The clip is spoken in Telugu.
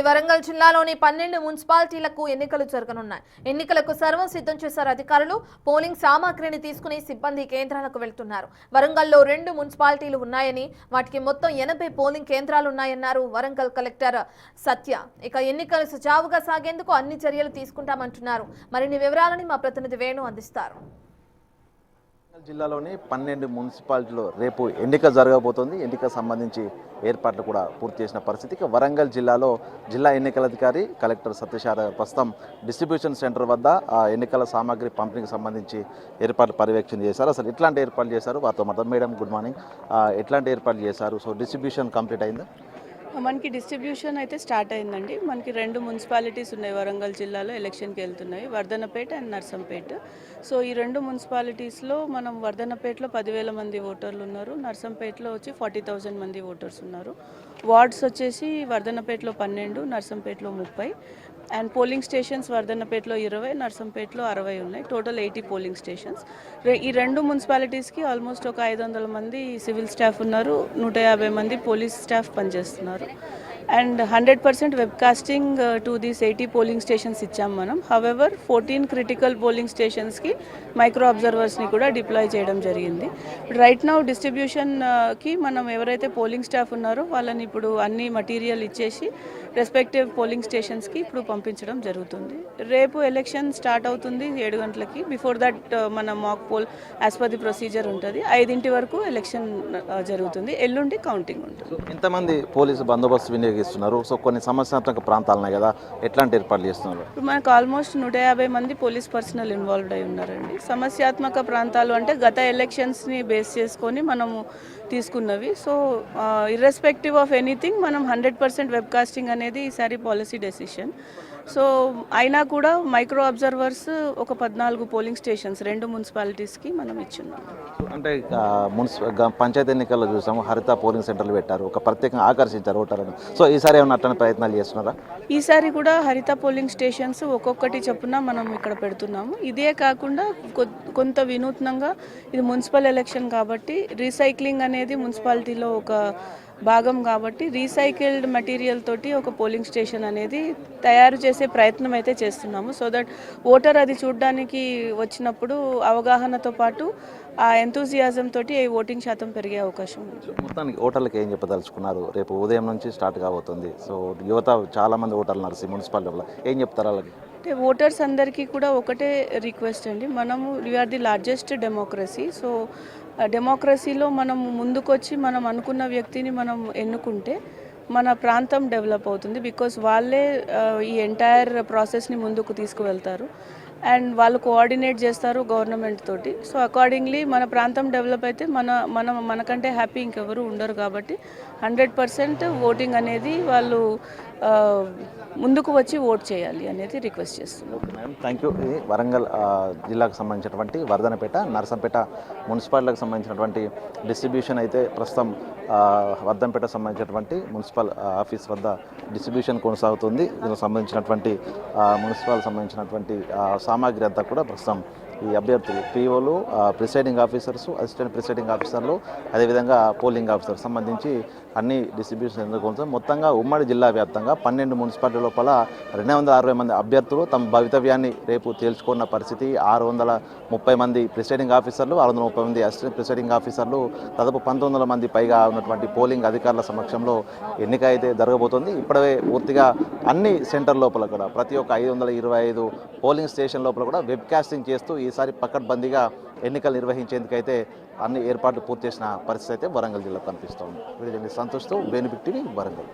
వరంగల్ జిల్లాలోని 12 మున్సిపాలిటీలకు ఎన్నికలు జరగనున్నాయి. ఎన్నికలకు సర్వం సిద్ధం చేశారు అధికారులు. పోలింగ్ సామాగ్రిని తీసుకుని సిబ్బంది కేంద్రాలకు వెళ్తున్నారు. వరంగల్లో 2 మున్సిపాలిటీలు ఉన్నాయని, వాటికి మొత్తం 80 పోలింగ్ కేంద్రాలు ఉన్నాయన్నారు వరంగల్ కలెక్టర్ సత్య. ఇక ఎన్నికలు సజావుగా సాగేందుకు అన్ని చర్యలు తీసుకుంటామంటున్నారు. మరిన్ని వివరాలని మా ప్రతినిధి వేణు అందిస్తారు. జిల్లాలోని 12 మున్సిపాలిటీలో రేపు ఎన్నిక జరగబోతోంది. ఎన్నిక సంబంధించి ఏర్పాట్లు కూడా పూర్తి చేసిన పరిస్థితి. వరంగల్ జిల్లాలో జిల్లా ఎన్నికల అధికారి కలెక్టర్ సత్యశార ప్రస్తుతం డిస్ట్రిబ్యూషన్ సెంటర్ వద్ద ఎన్నికల సామాగ్రి పంపిణీకి సంబంధించి ఏర్పాట్లు పర్యవేక్షణ చేశారు. అసలు ఎట్లాంటి ఏర్పాట్లు చేశారు వారితో మాట్లాడు. Madam good morning. ఎట్లాంటి ఏర్పాట్లు చేశారు? సో డిస్ట్రిబ్యూషన్ కంప్లీట్ అయిందా? మనకి డిస్ట్రిబ్యూషన్ అయితే స్టార్ట్ అయిందండి. మనకి 2 మున్సిపాలిటీస్ ఉన్నాయి వరంగల్ జిల్లాలో ఎలక్షన్కి వెళ్తున్నాయి, వర్ధన్నపేట అండ్ నర్సంపేట. సో ఈ 2 మున్సిపాలిటీస్లో మనం వర్ధన్నపేటలో 10,000 మంది ఓటర్లు ఉన్నారు, నర్సంపేటలో వచ్చి 40,000 మంది ఓటర్స్ ఉన్నారు. వార్డ్స్ వచ్చేసి వర్ధన్నపేటలో 12, నర్సంపేటలో 30 అండ్ పోలింగ్ స్టేషన్స్ వర్ధన్నపేటలో 20, నర్సంపేటలో 60 ఉన్నాయి. Total 80 polling stations. ఈ 2 మున్సిపాలిటీస్కి ఆల్మోస్ట్ ఒక 500 మంది సివిల్ స్టాఫ్ ఉన్నారు, 150 మంది పోలీస్ స్టాఫ్ పనిచేస్తున్నారు. And 100% webcasting to these 80 polling stations ఇచ్చాం మనం. హవెవర్ 14 క్రిటికల్ పోలింగ్ స్టేషన్స్కి మైక్రో అబ్జర్వర్స్ని కూడా డిప్లాయ్ చేయడం జరిగింది. రైట్ నౌ డిస్ట్రిబ్యూషన్కి మనం ఎవరైతే పోలింగ్ స్టాఫ్ ఉన్నారో వాళ్ళని ఇప్పుడు అన్ని మటీరియల్ ఇచ్చేసి రెస్పెక్టివ్ పోలింగ్ స్టేషన్స్కి ఇప్పుడు పంపించడం జరుగుతుంది. రేపు ఎలక్షన్ స్టార్ట్ అవుతుంది 7 గంటలకి. బిఫోర్ దట్ మన mock poll as per the procedure ఉంటుంది. 5 వరకు ఎలక్షన్ జరుగుతుంది. ఎల్లుండి కౌంటింగ్ ఉంటుంది. ఇంతమంది పోలీసు బందోబస్తు వినియోగిస్తున్నారు. సో కొన్ని సమస్యాత్మక ప్రాంతాలు ఉన్నాయి కదా, ఎట్లాంటి ఏర్పాట్లు చేస్తున్నారు? ఇప్పుడు మనకు ఆల్మోస్ట్ 150 మంది పోలీస్ పర్సనల్ ఇన్వాల్వ్డ్ అయి ఉన్నారండి. సమస్యాత్మక ప్రాంతాలు అంటే గత ఎలక్షన్స్ని బేస్ చేసుకొని మనము తీసుకున్నవి. సో ఇర్రెస్పెక్టివ్ ఆఫ్ ఎనీథింగ్ మనం 100% వెబ్కాస్టింగ్ అనేది ఈసారి పాలసీ డెసిషన్. సో అయినా కూడా మైక్రో అబ్జర్వర్స్ ఒక 14 పోలింగ్ స్టేషన్స్ 2 మున్సిపాలిటీస్కి మనం ఇచ్చున్నాం. అంటే పంచాయతీ ఎన్నికల్లో చూసాము, హరిత పోలింగ్ సెంటర్లు పెట్టారు, ఒక ప్రత్యేకంగా ఆకర్షించారు ఓటర్లను. సో ఈసారి ఏమైనా అట్లాంటి ప్రయత్నాలు చేస్తున్నారా? ఈసారి కూడా హరిత పోలింగ్ స్టేషన్స్ ఒక్కొక్కటి చొప్పున మనం ఇక్కడ పెడుతున్నాము. ఇదే కాకుండా కొంత వినూత్నంగా ఇది మున్సిపల్ ఎలక్షన్ కాబట్టి రీసైక్లింగ్ అనేది మున్సిపాలిటీలో ఒక భాగం కాబట్టి రీసైకిల్డ్ మెటీరియల్ తోటి ఒక పోలింగ్ స్టేషన్ అనేది తయారు చేసే ప్రయత్నం అయితే చేస్తున్నాము. సో దట్ ఓటర్ అది చూడడానికి వచ్చినప్పుడు అవగాహనతో పాటు ఆ ఎంతూజియాజం తోటి ఓటింగ్ శాతం పెరిగే అవకాశం ఉంది. మొత్తానికి ఓటర్లకు ఏం చెప్పదలుచుకున్నారు? రేపు ఉదయం నుంచి స్టార్ట్ కాబోతుంది. సో యువత చాలామంది ఓటర్లు నడిచి మున్సిపాలిటీలో ఏం చెప్తారు వాళ్ళకి? అంటే ఓటర్స్ అందరికీ కూడా ఒకటే రిక్వెస్ట్ అండి, మనము we are the largest democracy. So డెమోక్రసీలో మనం ముందుకొచ్చి మనం అనుకున్న వ్యక్తిని మనం ఎన్నుకుంటే మన ప్రాంతం డెవలప్ అవుతుంది. బికాస్ వాళ్ళే ఈ ఎంటైర్ ప్రాసెస్ని ముందుకు తీసుకువెళ్తారు అండ్ వాళ్ళు కోఆర్డినేట్ చేస్తారు గవర్నమెంట్ తోటి. సో అకార్డింగ్లీ మన ప్రాంతం డెవలప్ అయితే మనకంటే హ్యాపీ ఇంకెవరు ఉండరు. కాబట్టి 100% ఓటింగ్ అనేది వాళ్ళు ముందుకు వచ్చి ఓట్ చేయాలి అనేది రిక్వెస్ట్ చేస్తున్నాం. Okay madam, thank you. ఇది వరంగల్ జిల్లాకు సంబంధించినటువంటి వర్ధనపేట, నర్సంపేట మున్సిపాలిటీలకు సంబంధించినటువంటి డిస్ట్రిబ్యూషన్ అయితే ప్రస్తుతం వర్ధనపేటకు సంబంధించినటువంటి మున్సిపల్ ఆఫీస్ వద్ద డిస్ట్రిబ్యూషన్ కొనసాగుతుంది. దీనికి సంబంధించినటువంటి మున్సిపల్ సంబంధించినటువంటి సామాగ్రి అంతా కూడా ప్రస్తుతం ఈ అభ్యర్థులు పిఓలు, ప్రిసైడింగ్ ఆఫీసర్స్, అసిస్టెంట్ ప్రిసైడింగ్ ఆఫీసర్లు, అదేవిధంగా పోలింగ్ ఆఫీసర్ సంబంధించి అన్ని డిస్ట్రిబ్యూషన్ ఎందుకు మొత్తంగా ఉమ్మడి జిల్లా వ్యాప్తంగా 12 మున్సిపాలిటీ లోపల 260 మంది అభ్యర్థులు తమ భవితవ్యాన్ని రేపు తేల్చుకున్న పరిస్థితి. 630 మంది ప్రిసైడింగ్ ఆఫీసర్లు, 630 మంది అసిస్టెంట్ ప్రిసైడింగ్ ఆఫీసర్లు, దాదాపు 1900 మంది పైగా ఉన్నటువంటి పోలింగ్ అధికారుల సమక్షంలో ఎన్నిక అయితే జరగబోతోంది. ఇప్పుడే పూర్తిగా అన్ని సెంటర్ లోపల కూడా ప్రతి ఒక్క 525 పోలింగ్ స్టేషన్ లోపల కూడా వెబ్కాస్టింగ్ చేస్తూ ఈసారి పకడ్బందీగా ఎన్నికలు నిర్వహించేందుకైతే అన్ని ఏర్పాట్లు పూర్తి చేసిన పరిస్థితి అయితే వరంగల్ జిల్లాలో కనిపిస్తోంది. వీడియో సంతోష్తో బెనిఫిట్ టీవీ వరంగల్.